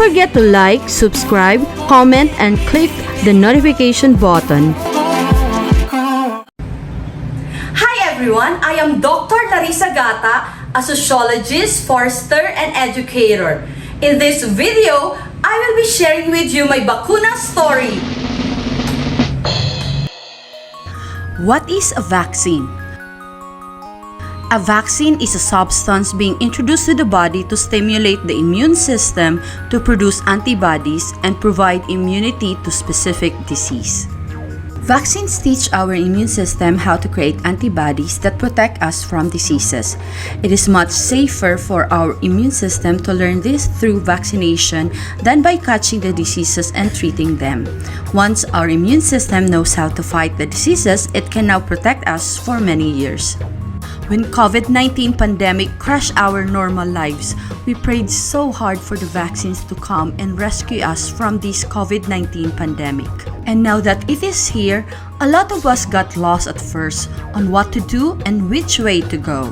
forget to like, subscribe, comment, and click the notification button. Hi everyone, I am Dr. Larissa Gata, a sociologist, forester, and educator. In this video, I will be sharing with you my Bakuna story. What is a vaccine? A vaccine is a substance being introduced to the body to stimulate the immune system to produce antibodies and provide immunity to specific disease. Vaccines teach our immune system how to create antibodies that protect us from diseases. It is much safer for our immune system to learn this through vaccination than by catching the diseases and treating them. Once our immune system knows how to fight the diseases, it can now protect us for many years. When COVID-19 pandemic crashed our normal lives, we prayed so hard for the vaccines to come and rescue us from this COVID-19 pandemic. And now that it is here, a lot of us got lost at first on what to do and which way to go.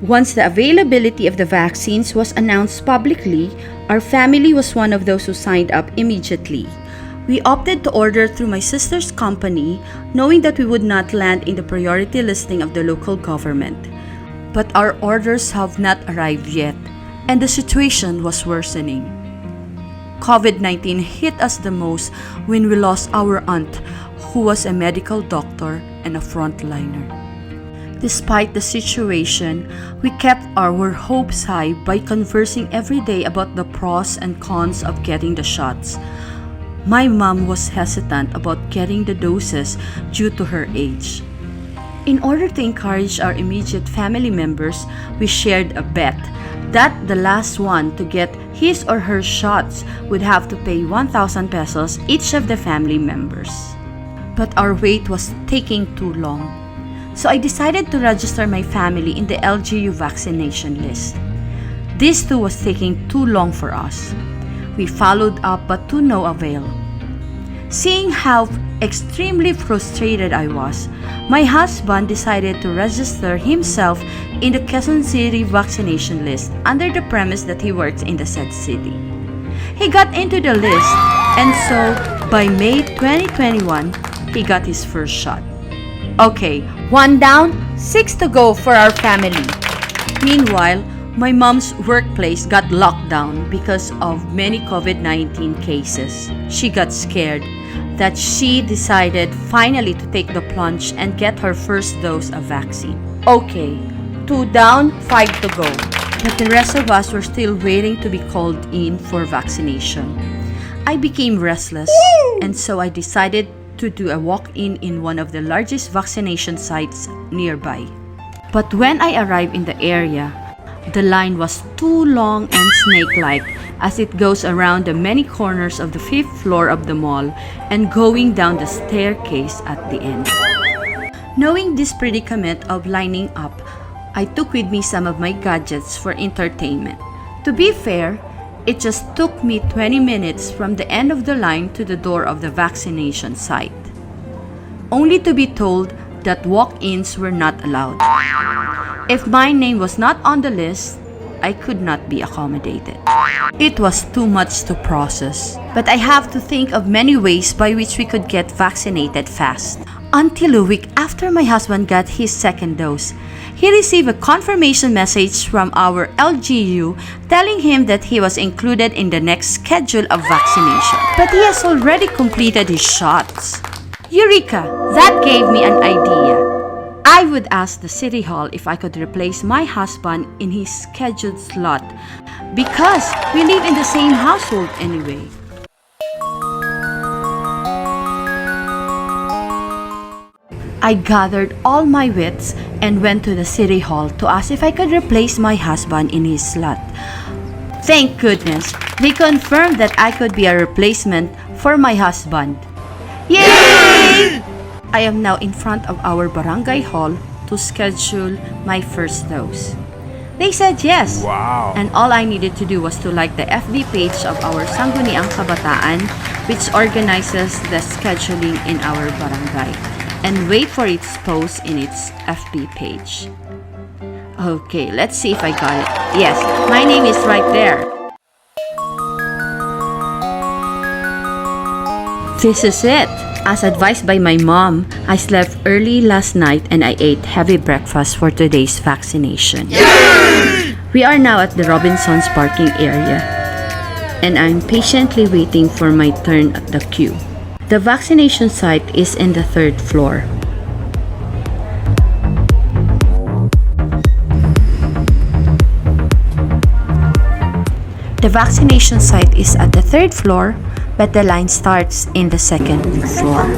Once the availability of the vaccines was announced publicly, our family was one of those who signed up immediately. We opted to order through my sister's company, knowing that we would not land in the priority listing of the local government. But our orders have not arrived yet, and the situation was worsening. COVID-19 hit us the most when we lost our aunt, who was a medical doctor and a frontliner. Despite the situation, we kept our hopes high by conversing every day about the pros and cons of getting the shots. My mom was hesitant about getting the doses due to her age. In order to encourage our immediate family members, we shared a bet that the last one to get his or her shots would have to pay 1,000 pesos each of the family members. But our wait was taking too long, so I decided to register my family in the LGU vaccination list. This too was taking too long for us. We followed up but to no avail. Seeing how extremely frustrated I was, my husband decided to register himself in the Quezon City vaccination list under the premise that he works in the said city. He got into the list, and so by May 2021, he got his first shot. Okay, 1 down, 6 to go for our family. Meanwhile, my mom's workplace got locked down because of many COVID-19 cases. She got scared that she decided finally to take the plunge and get her first dose of vaccine. Okay, 2 down, 5 to go. But the rest of us were still waiting to be called in for vaccination. I became restless, and so I decided to do a walk-in in one of the largest vaccination sites nearby. But when I arrived in the area, the line was too long and snake-like as it goes around the many corners of the 5th floor of the mall and going down the staircase at the end. Knowing this predicament of lining up, I took with me some of my gadgets for entertainment. To be fair, it just took me 20 minutes from the end of the line to the door of the vaccination site, only to be told that walk-ins were not allowed. If my name was not on the list, I could not be accommodated. It was too much to process, but I have to think of many ways by which we could get vaccinated fast. Until a week after my husband got his second dose, he received a confirmation message from our LGU telling him that he was included in the next schedule of vaccination, but he has already completed his shots. Eureka! That gave me an idea. I would ask the City Hall if I could replace my husband in his scheduled slot because we live in the same household anyway. I gathered all my wits and went to the City Hall to ask if I could replace my husband in his slot. Thank goodness, they confirmed that I could be a replacement for my husband. Yay! I am now in front of our barangay hall to schedule my first dose. They said yes. Wow. And all I needed to do was to like the FB page of our Sangguniang Kabataan, which organizes the scheduling in our barangay, and wait for its post in its FB page. Okay, let's see if I got it. Yes, my name is right there. This is it. As advised by my mom, I slept early last night and I ate heavy breakfast for today's vaccination. Yay! We are now at the Robinson's parking area, and I'm patiently waiting for my turn at the queue. The vaccination site is in the 3rd floor. The vaccination site is at the 3rd floor, but the line starts in the 2nd floor.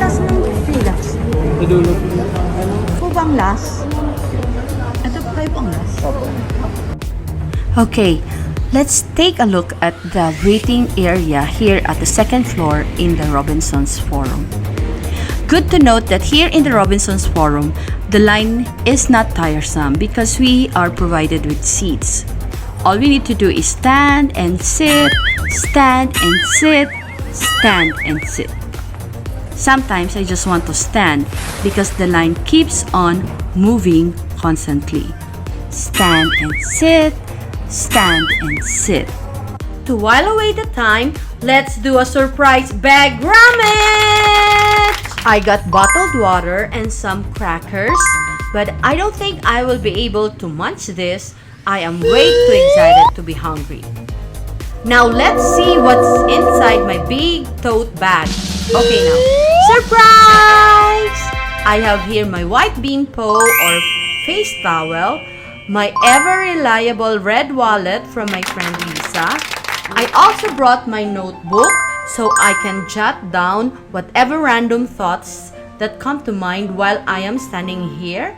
Okay, let's take a look at the waiting area here at the 2nd floor in the Robinson's Forum. Good to note that here in the Robinson's Forum, the line is not tiresome because we are provided with seats. All we need to do is stand and sit, stand and sit, stand and sit. Sometimes I just want to stand because the line keeps on moving constantly. Stand and sit, stand and sit. To while away the time, let's do a surprise bag rummage! I got bottled water and some crackers, but I don't think I will be able to munch this. I am way too excited to be hungry. Now let's see what's inside my big tote bag. Okay now, surprise! I have here my white bean po or face towel, my ever-reliable red wallet from my friend Lisa. I also brought my notebook so I can jot down whatever random thoughts that come to mind while I am standing here.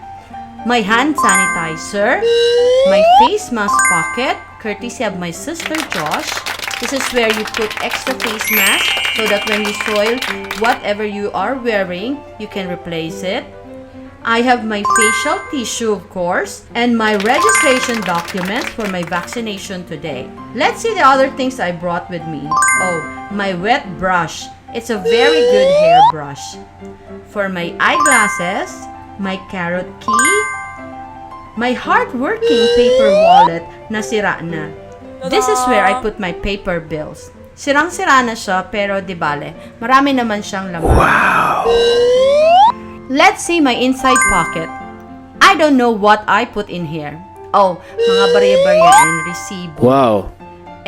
My hand sanitizer, my face mask pocket, courtesy of my sister Josh. This is where you put extra face mask so that when you soil whatever you are wearing, you can replace it. I have my facial tissue, of course, and my registration documents for my vaccination today. Let's see the other things I brought with me. Oh, my wet brush. It's a very good hair brush. For my eyeglasses, my carrot key, my hard-working paper wallet na sira na. This is where I put my paper bills. Sirang-sira na siya pero di bale, marami naman siyang laman. Wow! Let's see my inside pocket. I don't know what I put in here. Oh, mga barya-barya and resibo. Wow.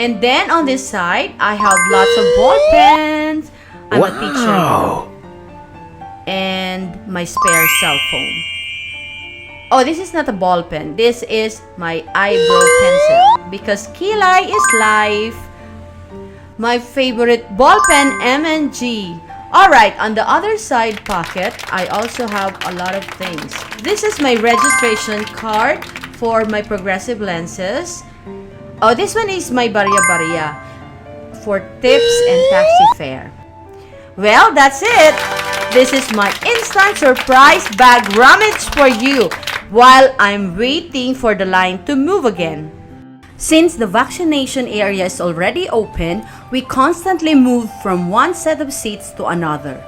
And then on this side, I have lots of ball pens. I'm a teacher. And my spare cell phone. Oh, this is not a ball pen. This is my eyebrow pencil. Because kilay is life. My favorite ball pen, M&G. Alright, on the other side pocket, I also have a lot of things. This is my registration card for my progressive lenses. Oh, this one is my barya-barya for tips and taxi fare. Well, that's it. This is my instant surprise bag rummage for you while I'm waiting for the line to move again. Since the vaccination area is already open, we constantly move from one set of seats to another.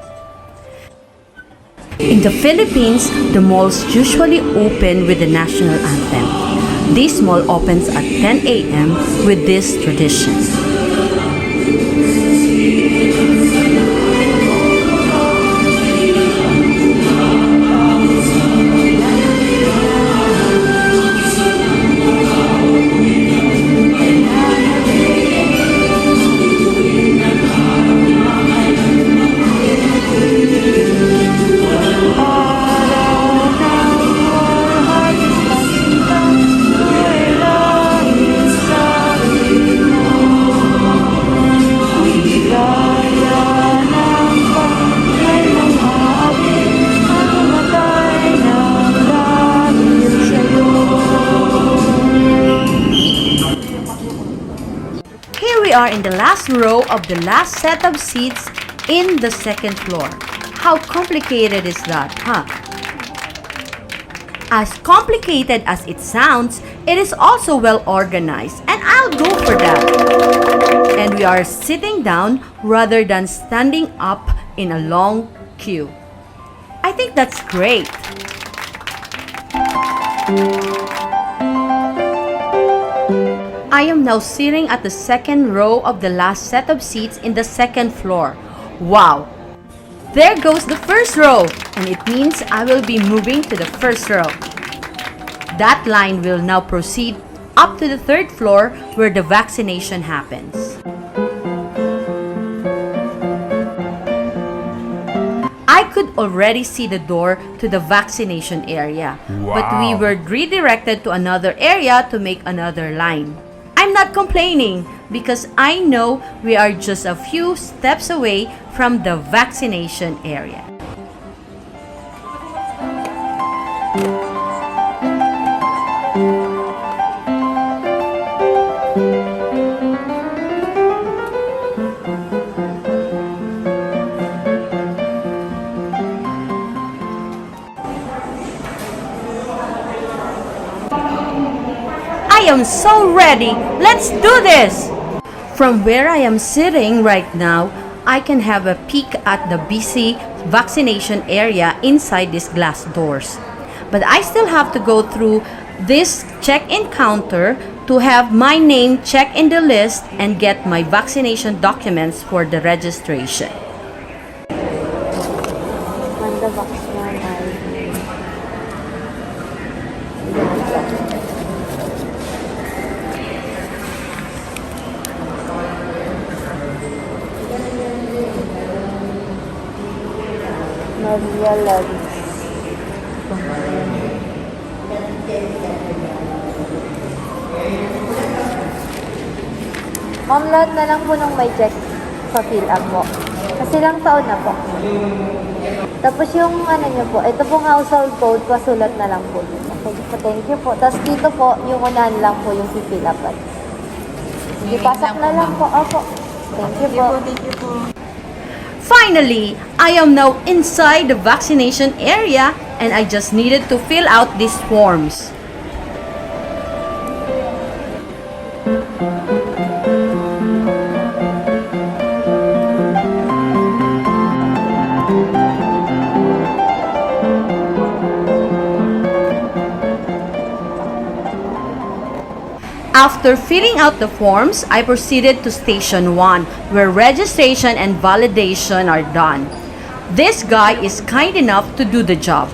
In the Philippines, the malls usually open with the national anthem. This mall opens at 10 a.m. with this tradition. We are in the last row of the last set of seats in the second floor. How complicated is that, huh? As complicated as it sounds, it is also well organized, and I'll go for that. And we are sitting down rather than standing up in a long queue. I think that's great. I am now sitting at the second row of the last set of seats in the second floor. Wow! There goes the first row, and it means I will be moving to the first row. That line will now proceed up to the third floor where the vaccination happens. I could already see the door to the vaccination area, but we were redirected to another area to make another line. I'm not complaining because I know we are just a few steps away from the vaccination area. I am so ready! Let's do this! From where I am sitting right now, I can have a peek at the busy vaccination area inside these glass doors. But I still have to go through this check-in counter to have my name checked in the list and get my vaccination documents for the registration. Larissa. Ma'am, lahat na lang po nung may check sa fill up po. Kasi lang taon na po. Tapos yung ano nyo po, ito pong household code, pasulat na lang po. Okay, so thank you po. Tapos dito po, yung unahan lang po yung fill up. Sige, pasak na lang po. Opo. Thank you po. Thank you po. Finally, I am now inside the vaccination area and I just needed to fill out these forms. After filling out the forms, I proceeded to Station 1, where registration and validation are done. This guy is kind enough to do the job.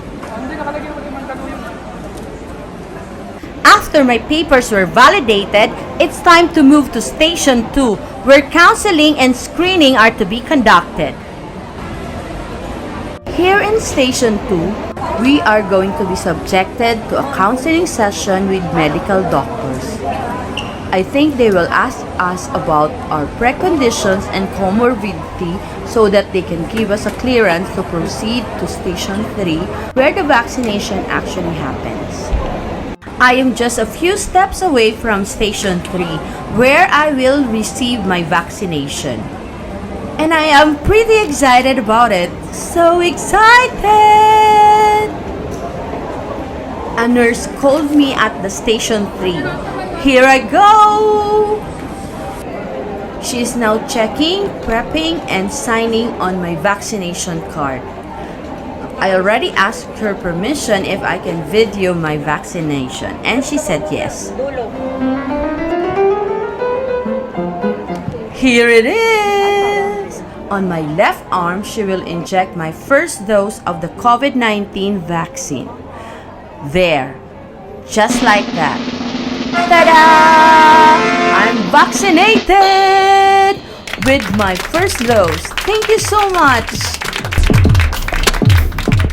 After my papers were validated, it's time to move to Station 2, where counseling and screening are to be conducted. Here in Station 2, we are going to be subjected to a counseling session with medical doctors. I think they will ask us about our preconditions and comorbidity so that they can give us a clearance to proceed to Station 3 where the vaccination actually happens. I am just a few steps away from Station 3 where I will receive my vaccination. And I am pretty excited about it. So excited! A nurse called me at the Station 3. Here I go! She is now checking, prepping, and signing on my vaccination card. I already asked her permission if I can video my vaccination, and she said yes. Here it is! On my left arm, she will inject my first dose of the COVID-19 vaccine. There, just like that. Ta-da! I'm vaccinated with my first dose. Thank you so much.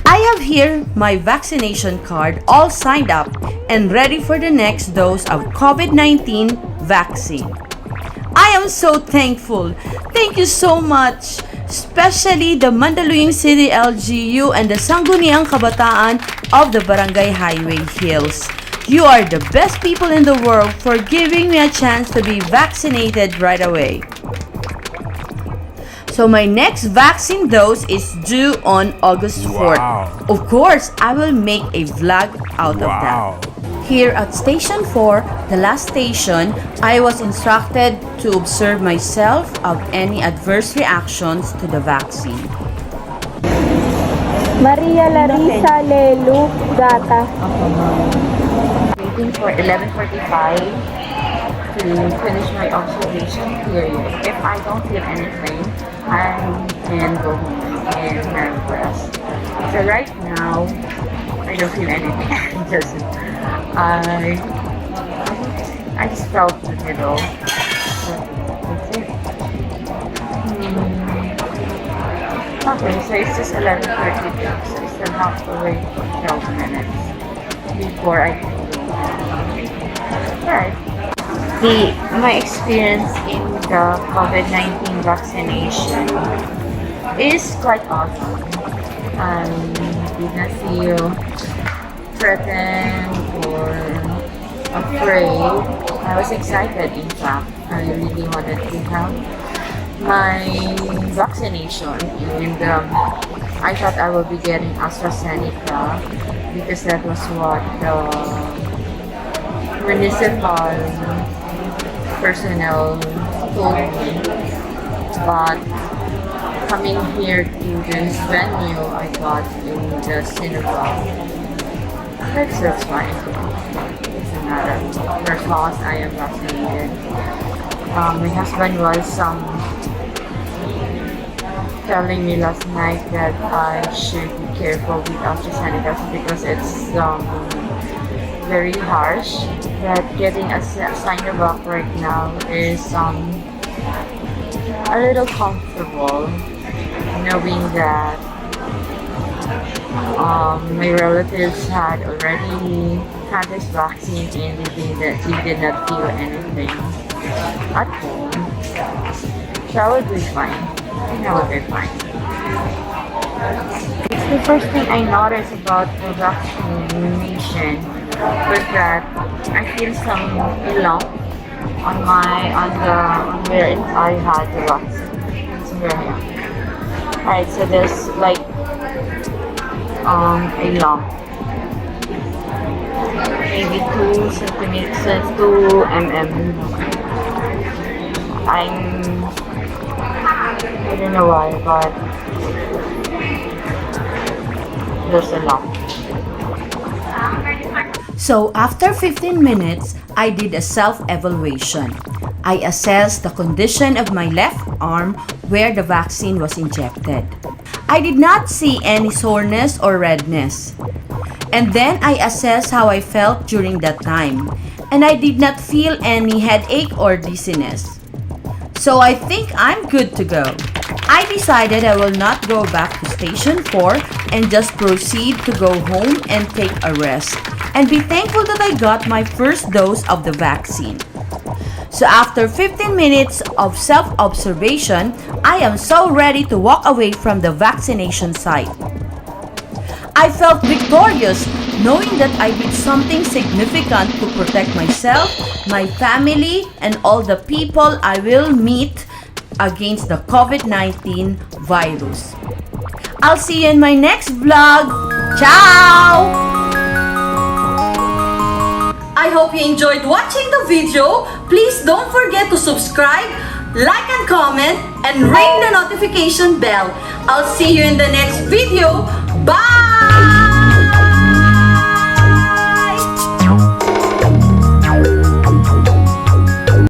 I have here my vaccination card all signed up and ready for the next dose of COVID-19 vaccine. I am so thankful. Thank you so much. Especially the Mandaluyong City LGU and the Sangguniang Kabataan of the Barangay Highway Hills. You are the best people in the world for giving me a chance to be vaccinated right away. So my next vaccine dose is due on August 4th. Wow. Of course, I will make a vlog out of that. Here at Station 4, the last station, I was instructed to observe myself of any adverse reactions to the vaccine. Maria Larissa, Lelu, Gata. Waiting for 11:45. to finish my observation period. If I don't feel anything, I can go home and have rest. So right now, I don't feel anything. I I just felt the middle. That's it. Okay, so it's just 11:32, so I still have to wait for 12 minutes before I can go. Alright. My experience in the COVID-19 vaccination is quite awesome. I did not feel threatened or afraid. I was excited, in fact. I really wanted to have my vaccination, and I thought I would be getting AstraZeneca because that was what the municipal personnel told me. But coming here to this venue, I got in the Sinovac. That's fine. It's another. For as long as I am vaccinated. My husband was telling me last night that I should be careful with AstraZeneca because it's very harsh. That getting a Sinovac right now is a little comfortable, knowing that my relatives had already had this vaccine and they did not feel anything at home. So I would be fine. I think I would be fine. It's the first thing I noticed about the vaccination was that I feel some lump on where I had the vaccine. So here I am. Alright, so there's like a lump. Maybe 2 centimeters, 2 mm. I don't know why, but there's a lump. So after 15 minutes, I did a self-evaluation. I assessed the condition of my left arm where the vaccine was injected. I did not see any soreness or redness. And then I assessed how I felt during that time. And I did not feel any headache or dizziness. So I think I'm good to go. I decided I will not go back to Station 4 and just proceed to go home and take a rest and be thankful that I got my first dose of the vaccine. So after 15 minutes of self-observation, I am so ready to walk away from the vaccination site. I felt victorious knowing that I did something significant to protect myself, my family, and all the people I will meet against the COVID-19 virus. I'll see you in my next vlog. Ciao! I hope you enjoyed watching the video. Please don't forget to subscribe, like and comment, and ring the notification bell. I'll see you in the next video. Bye!